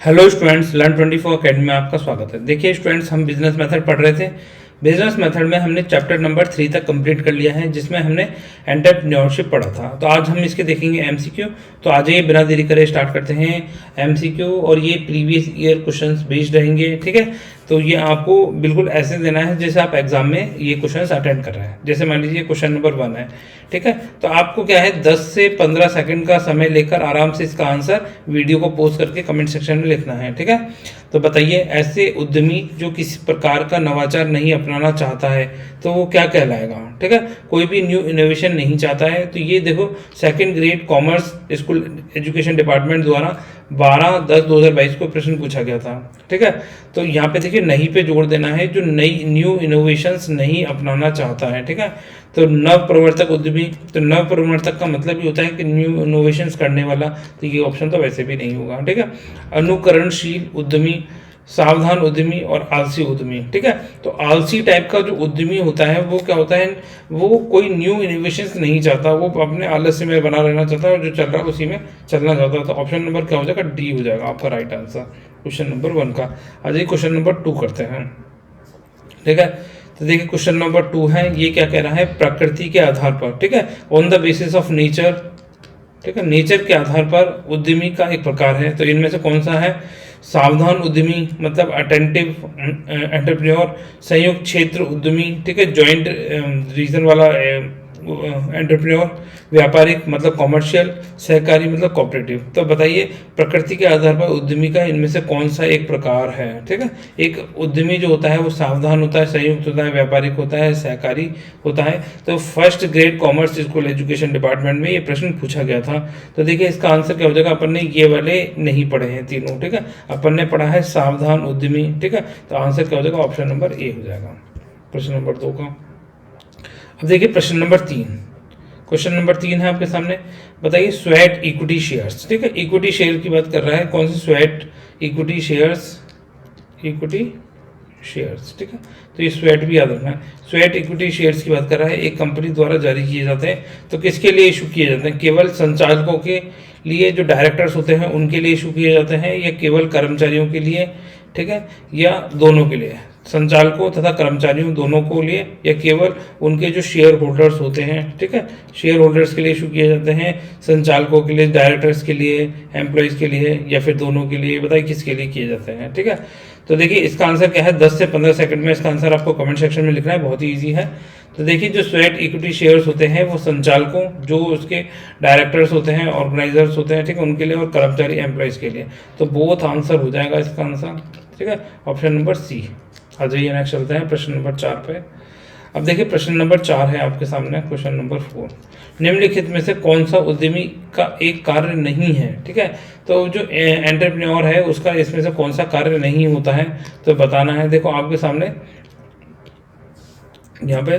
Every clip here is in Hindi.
हेलो स्टूडेंट्स, लर्न 24 अकेडमी में आपका स्वागत है। देखिए स्टूडेंट्स, हम बिजनेस मेथड पढ़ रहे थे। बिजनेस मेथड में हमने चैप्टर नंबर 3 तक कंप्लीट कर लिया है, जिसमें हमने एंटरप्रेन्योरशिप पढ़ा था। तो आज हम इसके देखेंगे एमसीक्यू। तो आज ये बिना देरी करे स्टार्ट करते हैं एमसीक्यू, और ये प्रीवियस ईयर क्वेश्चंस बेस्ड रहेंगे। ठीक है, तो ये आपको बिल्कुल ऐसे देना है जैसे आप एग्जाम में ये क्वेश्चंस अटेंड कर रहे हैं। जैसे मान लीजिए क्वेश्चन नंबर 1 है, ठीक है, तो आपको क्या है 10 से 15 सेकंड का समय लेकर आराम से इसका आंसर वीडियो को पोस्ट करके कमेंट सेक्शन में लिखना है। ठीक है, तो बताइए ऐसे उद्यमी जो किसी प्रकार का नवाचार नहीं अपनाना चाहता है तो वो क्या कहलाएगा। ठीक है, कोई भी न्यू इनोवेशन नहीं चाहता है। तो ये देखो, second grade commerce school education department द्वारा 12/10/2022 को प्रश्न पूछा गया था। ठीक है, तो यहाँ पे देखिए नहीं पे जोड़ देना है, जो नई न्यू इनोवेशंस नहीं अपनाना चाहता है। ठीक है, तो नव प्रवर्तक उद्यमी, तो नव प्रवर्तक का मतलब ये होता है कि न्यू इनोवेशंस करने वाला, तो ये ऑप्शन तो वैसे भी नहीं होगा। ठीक है, अनुकरणशील उद्यमी, सावधान उद्यमी और आलसी उद्यमी। ठीक है, तो आलसी टाइप का जो उद्यमी होता है वो क्या होता है, वो कोई न्यू इनोवेशंस नहीं चाहता, वो अपने आलस्य में बना रहना चाहता है और जो चल रहा है उसी में चलना चाहता है। तो ऑप्शन नंबर क्या हो जाएगा, डी हो जाएगा आपका राइट आंसर क्वेश्चन नंबर 1 का। आज क्वेश्चन नंबर 2 करते हैं। ठीक है, तो देखिए क्वेश्चन नंबर 2 है, ये क्या कह रहा है, प्रकृति के आधार पर। ठीक है, on the basis of nature. ठीक है, नेचर के आधार पर उद्यमी का एक प्रकार है। तो इनमें से कौन सा है, सावधान उद्यमी मतलब अटेंटिव एंटरप्रेन्योर, संयुक्त क्षेत्र उद्यमी, ठीक है, जॉइंट रीजन वाला एंटरप्रेन्योर, व्यापारिक मतलब कॉमर्शियल, सहकारी मतलब कोऑपरेटिव। तो बताइए प्रकृति के आधार पर उद्यमी का इनमें से कौन सा एक प्रकार है। ठीक है, एक उद्यमी जो होता है वो सावधान होता है, संयुक्त होता है, व्यापारिक होता है, सहकारी होता है। तो first grade commerce school education department में ये प्रश्न पूछा गया था। तो देखिए इसका आंसर क्या हो जाएगा, अपन ने ये वाले नहीं पढ़े हैं तीनों। ठीक है, अपन ने पढ़ा है सावधान उद्यमी। ठीक है, तो आंसर क्या हो जाएगा, ऑप्शन नंबर ए हो जाएगा प्रश्न नंबर 2 का। अब देखिए प्रश्न नंबर 3। क्वेश्चन नंबर 3 है आपके सामने, बताइए स्वेट इक्विटी शेयर्स। ठीक है, इक्विटी शेयर की बात कर रहा है, कौन से sweat equity shares, equity shares. ठीक है, तो ये स्वेट भी याद रखना है। स्वेट इक्विटी शेयर्स की बात कर रहा है, एक कंपनी द्वारा जारी किए जाते हैं। तो किसके लिए इशू किए जाते हैं, केवल संचालकों के लिए, जो डायरेक्टर्स होते हैं उनके लिए इशू किए जाते हैं, या केवल कर्मचारियों के लिए, ठीक है, या दोनों के लिए, संचालकों तथा कर्मचारियों दोनों को लिए, या केवल उनके जो शेयर होल्डर्स होते हैं। ठीक है, शेयर होल्डर्स के लिए इशू किए जाते हैं, संचालकों के लिए, डायरेक्टर्स के लिए, एम्प्लॉयज़ के लिए, या फिर दोनों के लिए। बताइए किसके लिए किए जाते हैं। ठीक है, तो देखिए इसका आंसर क्या है, 10 से 15 सेकंड में इसका आंसर आपको कमेंट सेक्शन में लिखना है, बहुत ही ईजी है। तो देखिए जो स्वेट इक्विटी शेयर्स होते हैं वो संचालकों, जो उसके डायरेक्टर्स होते हैं, ऑर्गेनाइजर्स होते हैं, ठीक है, उनके लिए, और कर्मचारी एम्प्लॉयज़ के लिए। तो बोथ आंसर हो जाएगा इसका आंसर। ठीक है, ऑप्शन नंबर सी। आ जाइए नेक्स्ट चलते हैं प्रश्न नंबर 4 पे। अब देखिए प्रश्न नंबर 4 है आपके सामने, क्वेश्चन नंबर 4। निम्नलिखित में से कौन सा उद्यमी का एक कार्य नहीं है। ठीक है, तो जो एंटरप्रेन्योर है उसका इसमें से कौन सा कार्य नहीं होता है, तो बताना है। देखो आपके सामने यहाँ पे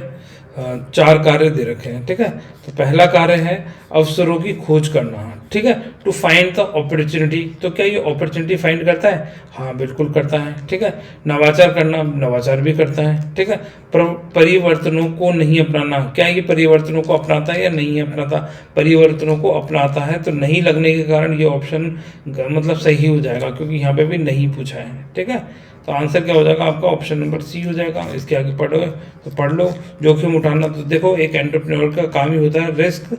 4 कार्य दे रखे हैं। ठीक है, तो पहला कार्य है अवसरों की खोज करना। ठीक है, टू फाइंड द अपॉर्चुनिटी। तो क्या ये अपॉर्चुनिटी फाइंड करता है, हाँ बिल्कुल करता है। ठीक है, नवाचार करना, नवाचार भी करता है। ठीक है, परिवर्तनों को नहीं अपनाना, क्या ये परिवर्तनों को अपनाता है या नहीं अपनाता, परिवर्तनों को अपनाता है। तो नहीं लगने के कारण ये ऑप्शन मतलब सही हो जाएगा, क्योंकि यहाँ पे भी नहीं पूछा है। ठीक है, तो आंसर क्या हो जाएगा आपका, ऑप्शन नंबर सी हो जाएगा। इसके आगे पढ़ो तो पढ़ लो, जोखिम उठाना। तो देखो एक एंटरप्रेन्योर का काम ही होता है रिस्क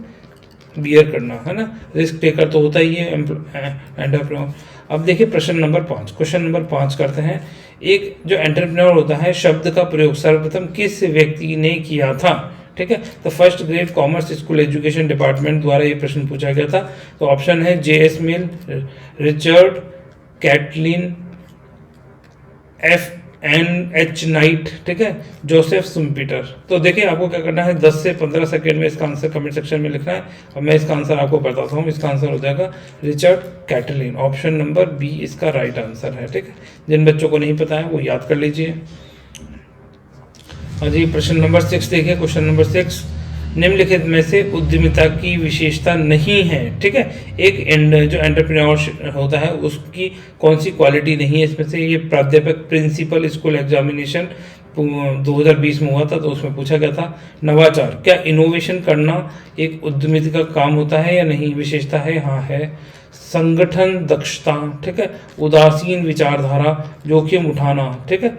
बियर करना, है ना, रिस्क टेकर तो होता ही है एंटरप्रेन्योर। अब देखिए प्रश्न नंबर 5, क्वेश्चन नंबर 5 करते हैं। एक जो एंटरप्रेन्योर होता है शब्द का प्रयोग सर्वप्रथम किस व्यक्ति ने किया था। ठीक है, तो first grade commerce school education department द्वारा ये प्रश्न पूछा गया था। तो ऑप्शन है JS मिल, रिचर्ड कैटलिन, FNH नाइट, ठीक है, जोसेफ सुम्पीटर। तो देखिए आपको क्या करना है, 10 से 15 सेकंड में इसका आंसर कमेंट सेक्शन में लिखना है, और मैं इसका आंसर आपको बताता हूँ। इसका आंसर हो जाएगा Richard Caitlin, option number B इसका राइट आंसर है। ठीक है, जिन बच्चों को नहीं पता है वो याद कर लीजिए। हाँ जी, प्रश्न नंबर 6 देखिए, क्वेश्चन नंबर 6। निम्नलिखित में से उद्यमिता की विशेषता नहीं है। ठीक है, एक जो एंटरप्रेन्योर होता है उसकी कौन सी क्वालिटी नहीं है इसमें से, ये प्राध्यापक, प्रिंसिपल स्कूल एग्जामिनेशन, 2020 में हुआ था, तो उसमें पूछा गया था नवाचार, क्या इनोवेशन करना एक उद्यमिता का काम होता है या नहीं? विशेषता है, हाँ है। संगठन दक्षता, ठीक है। उदासीन विचारधारा, जोखिम उठाना, ठीक है।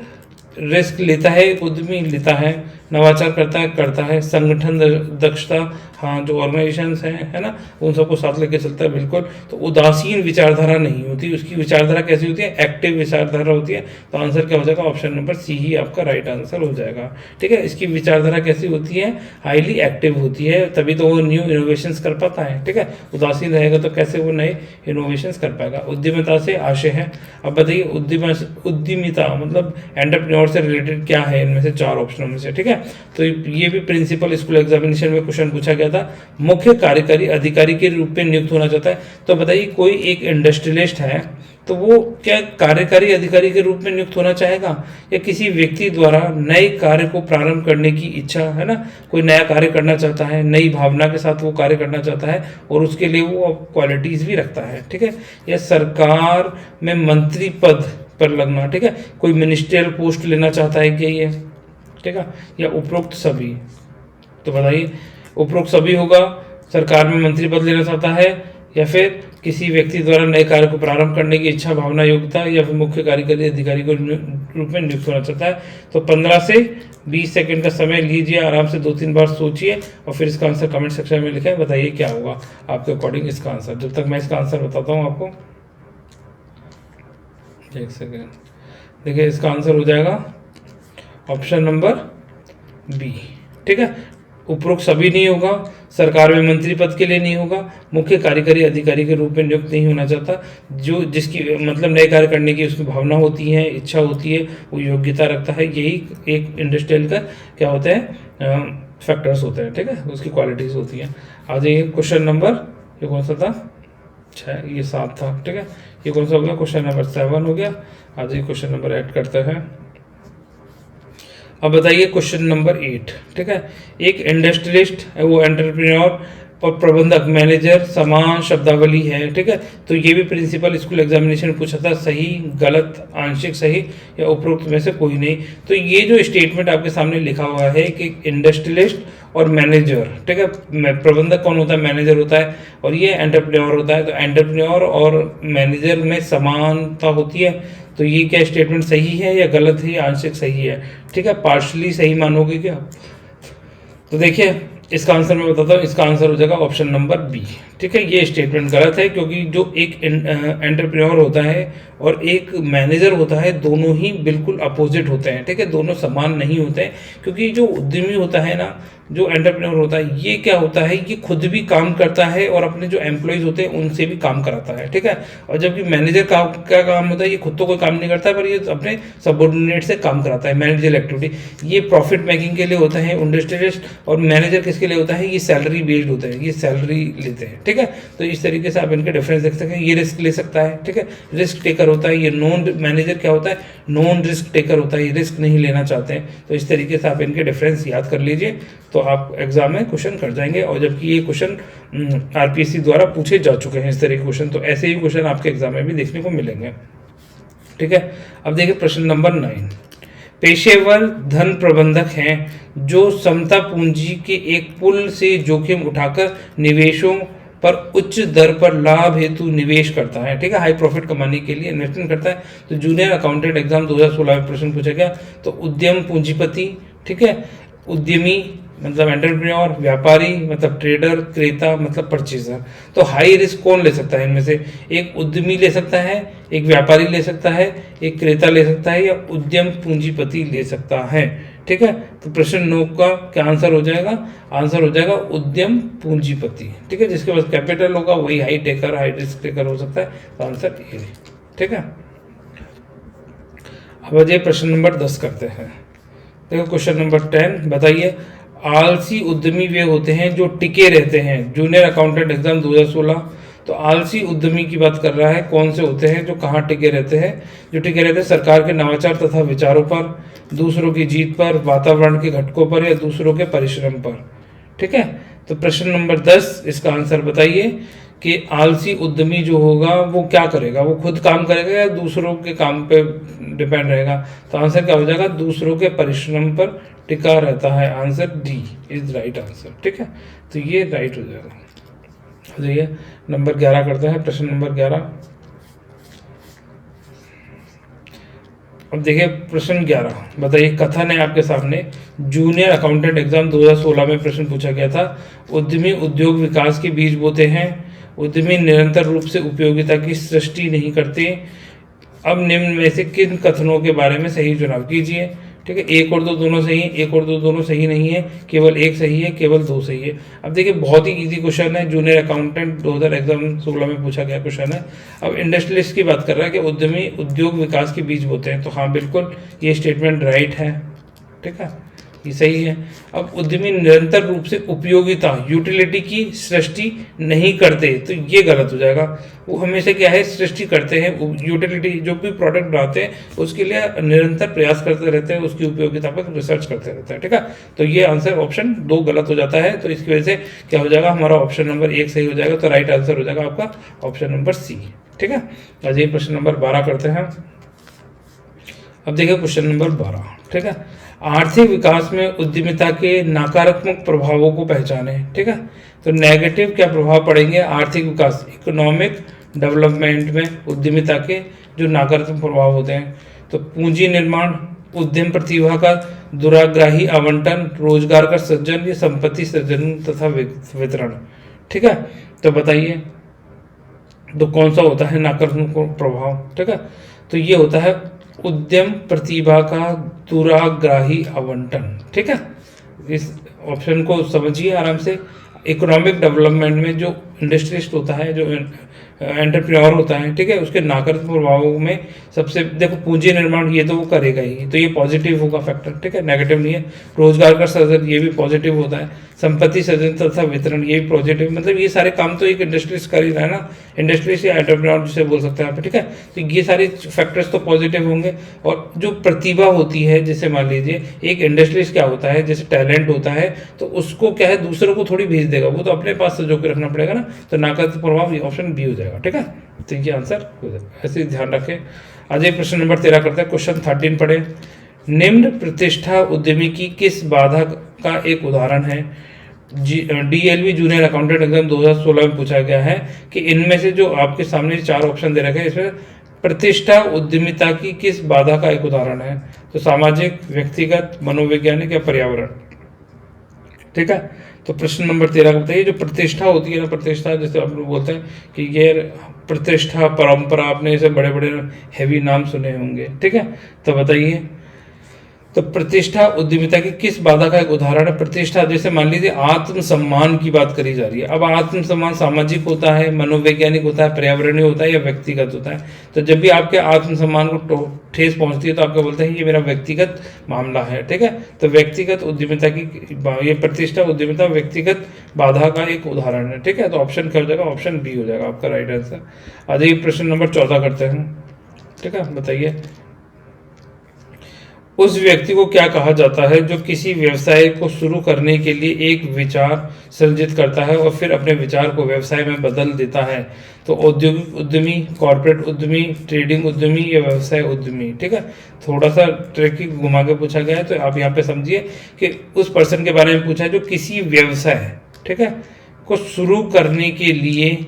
रिस्क लेता है उद्यमी, लेता है। नवाचार करता है। संगठन दक्षता, हाँ, जो ऑर्गेनाइजेशंस हैं, है ना, उन सबको साथ लेके चलता है, बिल्कुल। तो उदासीन विचारधारा नहीं होती, उसकी विचारधारा कैसी होती है? एक्टिव विचारधारा होती है। तो आंसर क्या हो जाएगा? ऑप्शन नंबर सी ही आपका राइट आंसर हो जाएगा, ठीक है। इसकी विचारधारा कैसी होती है? हाईली एक्टिव होती है, तभी तो वो न्यू इनोवेशंस कर पाता है, ठीक है। उदासीन रहेगा तो कैसे वो नए इनोवेशंस कर पाएगा? उद्यमिता से आशय है। अब बताइए उद्यमिता मतलब एंटरप्रेन्योर से रिलेटेड क्या है इनमें से? 4 ऑप्शनों में से, ठीक है। तो ये भी प्रिंसिपल स्कूल एग्जामिनेशन में क्वेश्चन पूछा गया था। मुख्य कार्यकारी अधिकारी के रूप में नियुक्त होना चाहता है। तो बताइए कोई एक इंडस्ट्रियलिस्ट है, तो वो क्या कार्यकारी अधिकारी के रूप में नियुक्त होना चाहेगा, या किसी व्यक्ति द्वारा नए कार्य को प्रारंभ करने की इच्छा, है ना, कोई नया कार्य करना चाहता है, नई भावना के साथ वो कार्य करना चाहता है और उसके लिए वो क्वालिटीज भी रखता है, ठीक है। या सरकार में मंत्री पद पर लगना, ठीक है, कोई मिनिस्ट्रियल पोस्ट लेना चाहता है क्या ये, ठीक है, या उपरोक्त सभी? तो बताइए उपरोक्त सभी होगा, सरकार में मंत्री पद लेना चाहता है, या फिर किसी व्यक्ति द्वारा नए कार्य को प्रारंभ करने की इच्छा, भावना, योग्यता, या फिर मुख्य कार्यकारी अधिकारी को रूप में नियुक्त होना चाहता है। तो 15 से 20 सेकंड का समय लीजिए, आराम से 2-3 बार सोचिए और फिर इसका आंसर कमेंट सेक्शन में लिखें। बताइए क्या होगा आपके अकॉर्डिंग इसका आंसर। जब तक मैं इसका आंसर बताता हूँ आपको, 1 सेकेंड। देखिए इसका आंसर हो जाएगा ऑप्शन नंबर बी, ठीक है। उपरोक्त सभी नहीं होगा, सरकार में मंत्री पद के लिए नहीं होगा, मुख्य कार्यकारी अधिकारी के रूप में नियुक्त नहीं होना चाहता, जो जिसकी मतलब नए कार्य करने की उसकी भावना होती है, इच्छा होती है, वो योग्यता रखता है। यही एक इंडस्ट्रियल का क्या होता है, फैक्टर्स होते हैं, ठीक है, उसकी क्वालिटीज होती हैं। आ जाइए क्वेश्चन नंबर, ये कौन सा था? 6, ये 7 था, ठीक है। ये कौन सा हो गया? क्वेश्चन नंबर 7 हो गया। आ जाइए क्वेश्चन नंबर 8 करते हैं। अब बताइए क्वेश्चन नंबर 8, ठीक है। एक इंडस्ट्रियलिस्ट है, वो एंटरप्रेन्योर और प्रबंधक, मैनेजर समान शब्दावली है, ठीक है। तो ये भी प्रिंसिपल स्कूल एग्जामिनेशन में पूछा था। सही, गलत, आंशिक सही या उपरोक्त में से कोई नहीं। तो ये जो स्टेटमेंट आपके सामने लिखा हुआ है कि इंडस्ट्रियलिस्ट और मैनेजर, ठीक है, प्रबंधक कौन होता है? मैनेजर होता है, और ये एंटरप्रेन्योर होता है। तो एंटरप्रेन्योर और मैनेजर में समानता होती है। तो ये क्या स्टेटमेंट सही है या गलत है या आंशिक सही है? ठीक है, पार्शली सही मानोगे क्या? तो देखिए इसका आंसर मैं बताता हूँ, इसका आंसर हो जाएगा ऑप्शन नंबर बी, ठीक है। ये स्टेटमेंट गलत है, क्योंकि जो एक एंटरप्रेन्योर होता है और एक मैनेजर होता है, दोनों ही बिल्कुल अपोजिट होते हैं, ठीक है, दोनों समान नहीं होते हैं। क्योंकि जो उद्यमी होता है ना, जो एंटरप्रेन्योर होता है, ये क्या होता है, ये खुद भी काम करता है और अपने जो एम्प्लॉयज होते हैं उनसे भी काम कराता है, ठीक है। और जबकि मैनेजर का क्या काम होता है, ये खुद तो कोई काम नहीं करता है, पर ये अपने सबऑर्डिनेट से काम कराता है, मैनेजर एक्टिविटी। ये प्रॉफिट मेकिंग के लिए होता है इंडस्ट्रियलिस्ट, और मैनेजर किसके लिए होता है? ये सैलरी बेस्ड होता है, ये सैलरी लेते हैं, ठीक है। तो इस तरीके से आप इनके डिफरेंस देख सकते हैं। ये रिस्क ले सकता है, ठीक है, रिस्क टेकर होता है। ये नॉन मैनेजर क्या होता है? नॉन रिस्क टेकर होता है, ये रिस्क नहीं लेना चाहते हैं। तो इस तरीके से आप इनके डिफरेंस याद कर लीजिए, तो आप एग्जाम में क्वेश्चन कर जाएंगे। और जबकि ये क्वेश्चन आरपीएससी द्वारा पूछे जा चुके हैं इस तरह के क्वेश्चन, तो ऐसे ही क्वेश्चन आपके एग्जाम में भी देखने को मिलेंगे, ठीक है। अब देखिए प्रश्न नंबर 9, पेशेवर धन प्रबंधक हैं जो समता पूंजी के एक पुल से जोखिम उठाकर निवेशों पर उच्च दर पर लाभ हेतु निवेश करता है, ठीक है, हाई प्रॉफिट कमाने के लिए इन्वेस्टमेंट करता है। तो जूनियर अकाउंटेंट एग्जाम 2016 में प्रश्न पूछा गया। तो उद्यम पूंजीपति, ठीक है, उद्यमी मतलब एंटरप्रेन्योर, व्यापारी मतलब ट्रेडर, क्रेता मतलब परचेजर। तो हाई रिस्क कौन ले सकता है इनमें से? एक उद्यमी ले सकता है, एक व्यापारी ले सकता है, एक क्रेता ले सकता है, या उद्यम पूंजीपति ले सकता है, ठीक है। तो प्रश्न 9 का क्या आंसर हो जाएगा? आंसर हो जाएगा उद्यम पूंजीपति, ठीक है, जिसके पास कैपिटल होगा वही high taker, high risk taker हो सकता है। तो आंसर ए, ठीक है। अब अजय प्रश्न नंबर 10 करते हैं। देखो क्वेश्चन नंबर 10, बताइए आलसी उद्यमी वे होते हैं जो टिके रहते हैं। Junior accountant exam 2016। तो आलसी उद्यमी की बात कर रहा है, कौन से होते हैं जो कहाँ टिके रहते हैं? जो टिके रहते हैं सरकार के नवाचार तथा विचारों पर, दूसरों की जीत पर, वातावरण के घटकों पर, या दूसरों के परिश्रम पर, ठीक है। तो प्रश्न नंबर 10, इसका आंसर बताइए कि आलसी उद्यमी जो होगा वो क्या करेगा, वो खुद काम करेगा या दूसरों के काम पे डिपेंड रहेगा। तो आंसर क्या हो जाएगा, दूसरों के परिश्रम पर टिका रहता है। Answer D is right answer. ठीक है, तो ये राइट हो जाएगा। जाइए नंबर 11 करते हैं, प्रश्न नंबर 11। अब देखिए प्रश्न 11, बताइए कथन है आपके सामने, जूनियर अकाउंटेंट एग्जाम 2016 में प्रश्न पूछा गया था। उद्यमी उद्योग विकास के बीज बोते हैं, उद्यमी निरंतर रूप से उपयोगिता की सृष्टि नहीं करते। अब निम्न में से किन कथनों के बारे में सही चुनाव कीजिए। ठीक है, एक और दो दोनों सही है, एक और दो दोनों सही नहीं है, केवल एक सही है, केवल दो सही है। अब देखिए बहुत ही इजी क्वेश्चन है, जूनियर अकाउंटेंट 2016 में पूछा गया क्वेश्चन है। अब इंडस्ट्रियलिस्ट की बात कर रहा है कि उद्यमी उद्योग विकास के बीज बोते हैं, तो हाँ बिल्कुल ये स्टेटमेंट राइट है। ठीक है, ये सही है। अब उद्यमी निरंतर रूप से उपयोगिता यूटिलिटी की सृष्टि नहीं करते, तो ये गलत हो जाएगा। वो हमेशा क्या है, सृष्टि करते हैं, यूटिलिटी जो भी प्रोडक्ट बनाते हैं उसके लिए निरंतर प्रयास करते रहते हैं, उसकी उपयोगिता पर रिसर्च करते रहते हैं। ठीक है, तो ये आंसर ऑप्शन 2 गलत हो जाता है। तो इसकी वजह से क्या हो जाएगा, हमारा ऑप्शन नंबर 1 सही हो जाएगा। तो राइट आंसर हो जाएगा आपका ऑप्शन नंबर सी। ठीक है, आज ये प्रश्न नंबर 12 करते हैं। अब देखिए क्वेश्चन नंबर 12। ठीक है, आर्थिक विकास में उद्यमिता के नकारात्मक प्रभावों को पहचानें। ठीक है, तो नेगेटिव क्या प्रभाव पड़ेंगे आर्थिक विकास, इकोनॉमिक डेवलपमेंट में उद्यमिता के जो नकारात्मक प्रभाव होते हैं, तो पूंजी निर्माण, उद्यम प्रतिभा का दुराग्राही आवंटन, रोजगार का सृजन, या संपत्ति सृजन तथा वितरण। ठीक है, तो बताइए तो कौन सा होता है नकारात्मक प्रभाव। ठीक है, तो ये होता है उद्यम प्रतिभा का दुराग्राही आवंटन। ठीक है, इस ऑप्शन को समझिए आराम से। इकोनॉमिक डेवलपमेंट में जो इंडस्ट्रियलिस्ट होता है, जो एंटरप्रेन्योर होता है, ठीक है, उसके नकारात्मक प्रभावों में सबसे देखो पूंजी निर्माण, ये तो वो करेगा ही, तो ये पॉजिटिव होगा फैक्टर। ठीक है, नेगेटिव नहीं है। रोजगार का सृजन, ये भी पॉजिटिव होता है। संपत्ति सृजन तथा वितरण, ये भी पॉजिटिव, मतलब ये सारे काम तो एक इंडस्ट्रियलिस्ट कर ही रहा है ना, इंडस्ट्रियलिस्ट या एंटरप्रेन्योर जिसे बोल सकते हैं आप। ठीक है, तो ये सारे फैक्टर्स तो पॉजिटिव होंगे। और जो प्रतिभा होती है, जैसे मान लीजिए एक इंडस्ट्रियलिस्ट क्या होता है, जैसे टैलेंट होता है, तो उसको क्या है दूसरों को थोड़ी भेज देगा, वो तो अपने पास सजो के रखना पड़ेगा ना, तो नकारात्मक प्रभाव ये ऑप्शन बी हो जाएगा। ठीक है, तो ये आंसर हो जाएगा, ऐसे ध्यान रखें। आज ये प्रश्न नंबर 13 करते हैं। क्वेश्चन 13 पढ़े, निम्न प्रतिष्ठा उद्यमी की किस बाधा का एक उदाहरण है। DLV जूनियर अकाउंटेंट एग्जाम 2016 में पूछा गया है कि इनमें से जो आपके सामने 4 ऑप्शन दे रखे हैं, इसमें प्रतिष्ठा उद्यमिता की किस बाधा का एक उदाहरण है। तो सामाजिक, व्यक्तिगत, मनोवैज्ञानिक या पर्यावरण। ठीक है, तो प्रश्न नंबर 13 का बताइए, जो प्रतिष्ठा होती है ना, प्रतिष्ठा जैसे आप लोग बोलते हैं कि ये प्रतिष्ठा, परंपरा, आपने ऐसे बड़े बड़े हैवी नाम सुने होंगे। ठीक है, तो बताइए तो प्रतिष्ठा उद्यमिता की किस बाधा का एक उदाहरण है। प्रतिष्ठा जैसे मान लीजिए आत्मसम्मान की बात करी जा रही है। अब आत्मसम्मान सामाजिक होता है, मनोवैज्ञानिक होता है, पर्यावरणीय होता है या व्यक्तिगत होता है। तो जब भी आपके आत्मसम्मान को ठेस पहुंचती है तो आपको बोलते हैं ये मेरा व्यक्तिगत मामला है। ठीक है, तो व्यक्तिगत उद्यमिता की ये प्रतिष्ठा उद्यमिता व्यक्तिगत बाधा का एक उदाहरण है। ठीक है, तो ऑप्शन क्या हो जाएगा, ऑप्शन बी हो जाएगा आपका राइट आंसर। आज ये प्रश्न नंबर 14 करते हैं। ठीक है, बताइए उस व्यक्ति को क्या कहा जाता है जो किसी व्यवसाय को शुरू करने के लिए एक विचार सृजित करता है और फिर अपने विचार को व्यवसाय में बदल देता है। तो औद्योगिक उद्यमी, कॉर्पोरेट उद्यमी, ट्रेडिंग उद्यमी या व्यवसाय उद्यमी। ठीक है, थोड़ा सा ट्रिकी घुमा के पूछा गया है, तो आप यहाँ पे समझिए कि उस पर्सन के बारे में पूछा है जो किसी व्यवसाय, ठीक है, को शुरू करने के लिए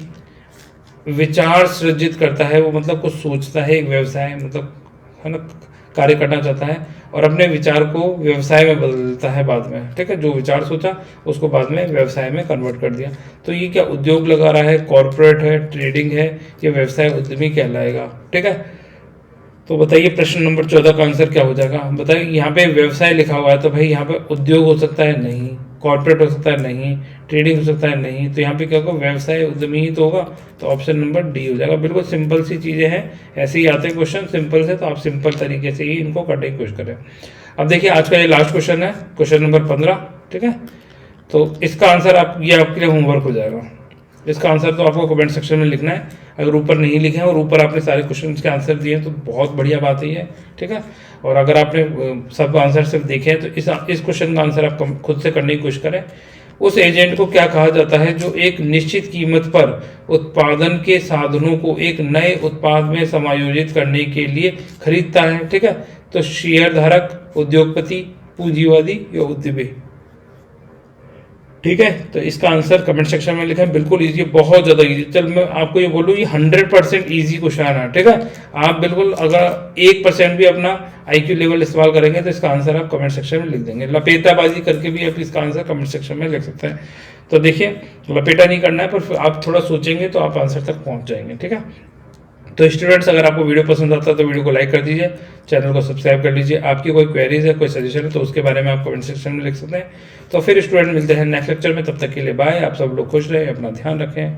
विचार सृजित करता है। वो मतलब कुछ सोचता है, एक व्यवसाय मतलब है ना, कार्य करना चाहता है और अपने विचार को व्यवसाय में बदल देता है बाद में। ठीक है, जो विचार सोचा उसको बाद में व्यवसाय में कन्वर्ट कर दिया। तो ये क्या उद्योग लगा रहा है, कॉर्पोरेट है, ट्रेडिंग है, ये व्यवसाय उद्यमी कहलाएगा। ठीक है, तो बताइए प्रश्न नंबर 14 का आंसर क्या हो जाएगा। बताइए, यहाँ पे व्यवसाय लिखा हुआ है तो भाई यहाँ पे उद्योग हो सकता है नहीं, कॉर्पोरेट हो सकता है नहीं, ट्रेडिंग हो सकता है नहीं, तो यहाँ पे क्या होगा, व्यवसाय उद्यमी ही तो होगा। तो ऑप्शन नंबर डी हो जाएगा। बिल्कुल सिंपल सी चीज़ें हैं, ऐसे ही आते हैं क्वेश्चन सिंपल से, तो आप सिंपल तरीके से ही इनको करने की कोशिश करें। अब देखिए आज का ये लास्ट क्वेश्चन है, क्वेश्चन नंबर 15। ठीक है, तो इसका आंसर ये आपके लिए होमवर्क हो जाएगा। इसका आंसर तो आपको कमेंट सेक्शन में लिखना है। अगर ऊपर नहीं लिखे हैं और ऊपर आपने सारे क्वेश्चन के आंसर दिए हैं तो बहुत बढ़िया बात है ये। ठीक है, और अगर आपने सब आंसर सिर्फ देखे हैं तो इस क्वेश्चन का आंसर आप खुद से करने की कोशिश करें। उस एजेंट को क्या कहा जाता है? जो एक निश्चित कीमत पर उत्पादन के साधनों को एक नए उत्पाद में समायोजित करने के लिए खरीदता है। ठीक है, तो शेयर धारक, उद्योगपति, पूंजीवादी या उद्यमी। ठीक है, तो इसका आंसर कमेंट सेक्शन में लिखें। बिल्कुल इजी, बहुत ज़्यादा इजी। चल मैं आपको ये बोलूँ, ये 100% इजी क्वेश्चन है। ठीक है, आप बिल्कुल अगर 1% भी अपना IQ लेवल इस्तेमाल करेंगे तो इसका आंसर आप कमेंट सेक्शन में लिख देंगे। लपेटाबाजी करके भी आप इसका आंसर कमेंट सेक्शन में लिख सकते हैं। तो देखिए, लपेटा नहीं करना है, पर आप थोड़ा सोचेंगे तो आप आंसर तक पहुँच जाएंगे। ठीक है, तो स्टूडेंट्स, अगर आपको वीडियो पसंद आता है तो वीडियो को लाइक कर दीजिए, चैनल को सब्सक्राइब कर लीजिए। आपकी कोई क्वेरीज है, कोई सजेशन है तो उसके बारे में आप कमेंट सेक्शन में लिख सकते हैं। तो फिर स्टूडेंट मिलते हैं नेक्स्ट लेक्चर में, तब तक के लिए बाय। आप सब लोग खुश रहें, अपना ध्यान रखें।